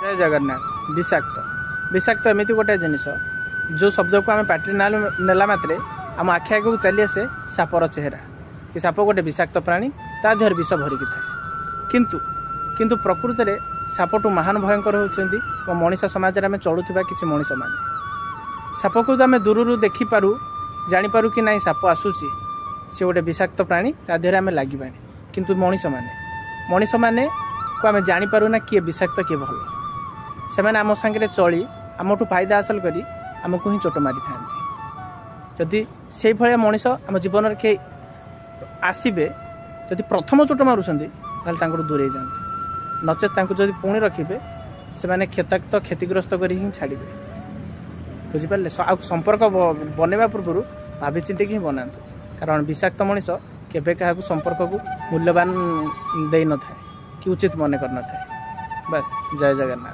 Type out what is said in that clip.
जय जगन्नाथ। विषाक्त विषाक्त एमती गोटे जिनस जो शब्द को आम पार्टी नेला मात्रे आम आखि आगे चली आसे सापर चेहरा कि साप गोटे विषाक्त प्राणी ता देहर विष भरिकी थाए किंतु किंतु प्रकृत में सापटू महान भयंकर होती मनीष समाज में चलुवा किसी मनीष मान साप को आम दूर देखिपारू जानीपारू कि नाई साप आसूसी सी गोटे विषाक्त प्राणी ता देहरे आम लगे किंतु मनीष मैंने को आम जानीपारू ना किए विषाक्त किए भल से आम सांगे चली आमठू फायदा हासिल करी आमको ही चोट मारी था जदि से भाया मनीष आम जीवन किए आसबे जदि प्रथम चोट मारुंट दूरे जाते नचेत जदि पुणी रखिए से क्षताक्त क्षतिग्रस्त कर छाड़े बुझिपारे संपर्क बनवा पूर्व भावी चिंतिक ही बनातु कारण विषाक्त मनीष केवे क्या संपर्क को मूल्यवान दे न था कि उचित मन कर न था। बस जय जगन्नाथ।